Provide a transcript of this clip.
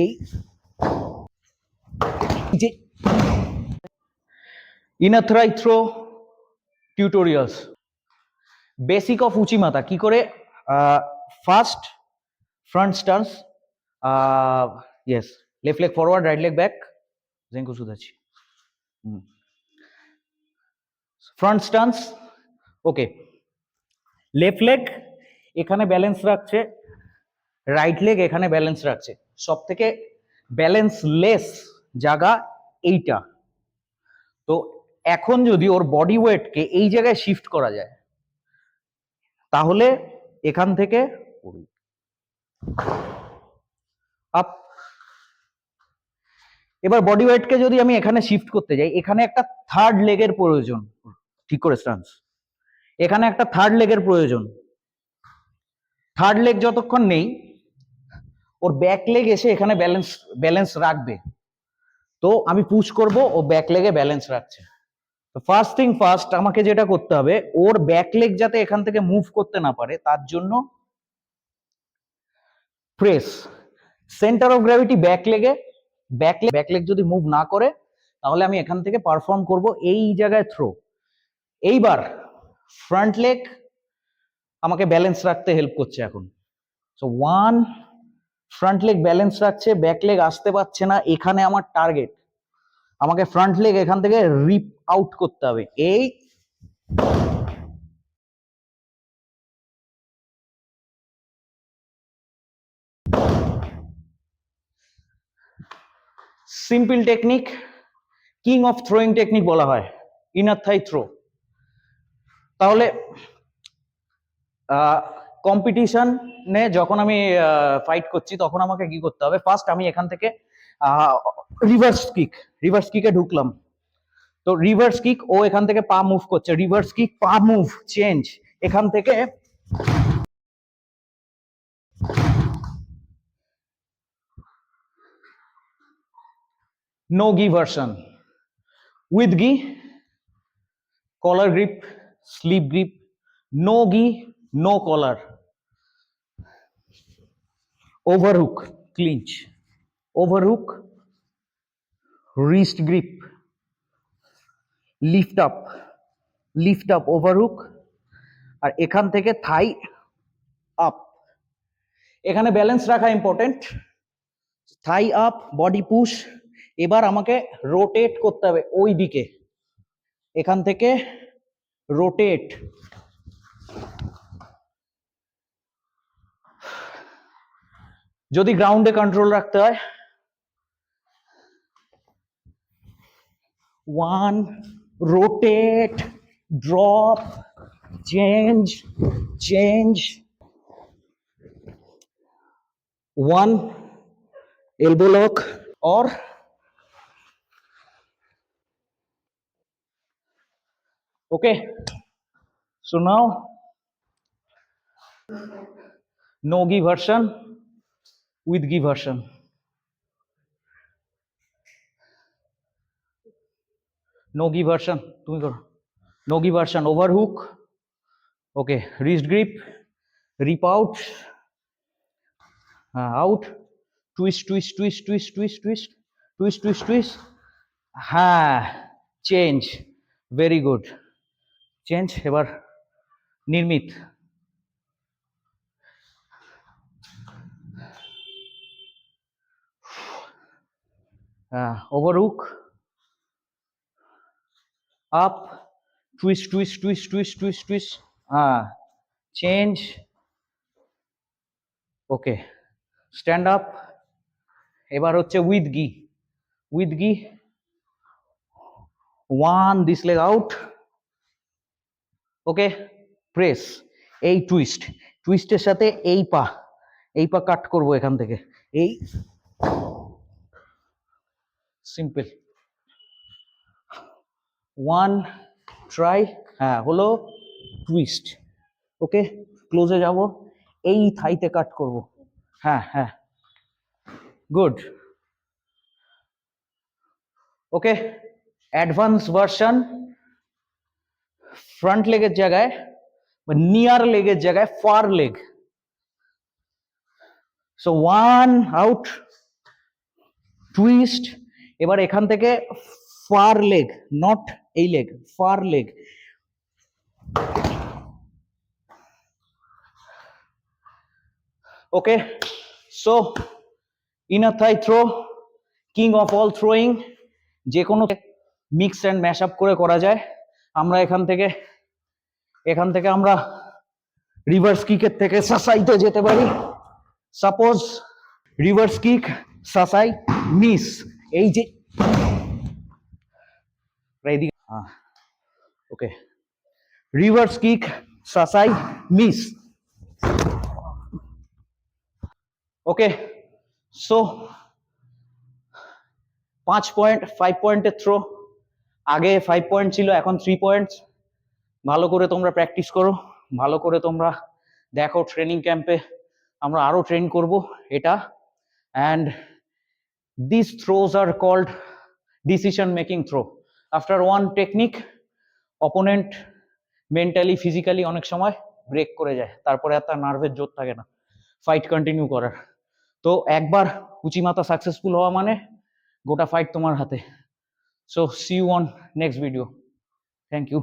এই যে inner thigh throw tutorials, basic of উচিমাতা কি করে first front stance, yes, left leg forward, right leg back, জেঙ্কু সুদাচি, front stance. Okay, left leg এখানে ব্যালেন্স রাখছে, রাইট লেগ এখানে ব্যালেন্স রাখছে। সব থেকে ব্যালেন্স লেস জায়গা এইটা। তো এখন যদি ওর বডি ওয়েটকে এই জায়গায় শিফট করা যায় তাহলে এখান থেকে আপ। এবার বডি ওয়েটকে যদি আমি এখানে শিফট করতে যাই, এখানে একটা থার্ড লেগের প্রয়োজন। ঠিক করে স্টান্স, এখানে একটা থার্ড লেগের প্রয়োজন। থার্ড লেগ যতক্ষণ নেই ওর ব্যাক লেগ এসে এখানে ব্যালেন্স রাখবে। তো আমি পুশ করব, ও ব্যাক লেগে ব্যালেন্স রাখছে। ফার্স্ট থিং ফার্স্ট, আমাকে যেটা করতে হবে ওর ব্যাক লেগ যাতে এখান থেকে মুভ করতে না পারে তার জন্য press, centre of gravity back লেগে, ব্যাক লেগ যদি মুভ না করে তাহলে আমি এখান থেকে পারফর্ম করব এই জায়গায় থ্রো। এইবার ফ্রন্ট লেগ আমাকে ব্যালেন্স রাখতে হেল্প করছে এখন। So one, front leg balance রাখছে, ব্যাক লেগ আসতে পারছে না, এখানে আমার টার্গেট। আমাকে ফ্রন্ট লেগ এখান থেকে রিপ আউট করতে হবে। এই simple technique, king of throwing technique বলা হয়, ইনার থাই থ্রো। তাহলে কম্পিটিশনে যখন আমি ফাইট করছি তখন আমাকে কি করতে হবে? ফার্স্ট আমি এখান থেকে রিভার্স কিকে ঢুকলাম। তো রিভার্স কিক, ও এখান থেকে পা মুভ করছে, রিভার্স কিক, পা মুভ, চেঞ্জ। এখান থেকে নো গি ভার্সন, উইথ গি, কলার গ্রিপ, স্লিপ গ্রিপ, নো গি, নো কলার, overhook, clinch, overhook, wrist grip, lift up, overhook, আর এখান থেকে থাই আপ। এখানে ব্যালেন্স রাখা ইম্পর্টেন্ট। থাই আপ, বডি পুশ। এবার আমাকে রোটেট করতে হবে ওই দিকে, এখান থেকে রোটেট। যদি গ্রাউন্ডে কন্ট্রোল রাখতে হয়, one, rotate, drop, change, change, one elbow lock, or okay. So now no gi version, with gi version, no gi version, তুমি করো, no gi version, overhook, okay, wrist grip, rip out, out, twist, twist, twist, twist, twist, twist, twist, twist, twist, হ্যাঁ, change, very good, change. এবার নির্মিত, overhook, up, twist, twist, twist, twist, twist, twist, change, ওকে, stand up. এবার হচ্ছে with গি, with গি, one, this leg out, okay, press, এই twist, টুইস্টের সাথে এই পা, এই পা কাট করব এখান থেকে, এই সিম্পল, ওয়ান, ট্রাই, হ্যাঁ হলো, টুইস্ট, ওকে, ক্লোজে যাব, এই থাইতে কাট করব, হ্যাঁ হ্যাঁ, good, okay. Advance version, front লেগের জায়গায় নিয়ার লেগের জায়গায় far leg. So one out, twist. এবার এখান থেকে ফার লেগ, নট এই leg, far leg. Okay, so inner thigh throw, king of all throwing. যে কোনো মিক্স অ্যান্ড ম্যাশ আপ করে করা যায়। আমরা এখান থেকে আমরা রিভার্স কিকের থেকে সাসাইতে যেতে পারি। সাপোজ রিভার্স কিক, সাসাই, মিস, এই যে এইদিকে, ওকে, রিভার্স কিক, সাসাই, মিস। ওকে, সো 5 পয়েন্ট, 5 পয়েন্টের থ্রো। আগে 5 পয়েন্ট ছিল, এখন 3 পয়েন্টস। ভালো করে তোমরা প্র্যাকটিস করো, ভালো করে তোমরা দেখো ট্রেনিং ক্যাম্পে আমরা আরো ট্রেন করব এটা। And this throws are called decision making throw. After one technique opponent mentally physically অনেক সময় ব্রেক করে যায়, তারপরে আর তার নার্ভের জোর থাকে না ফাইট কন্টিনিউ করার। তো একবার উচিমাতা সাকসেসফুল হওয়া মানে গোটা ফাইট তোমার হাতে। So see you on next video. Thank you.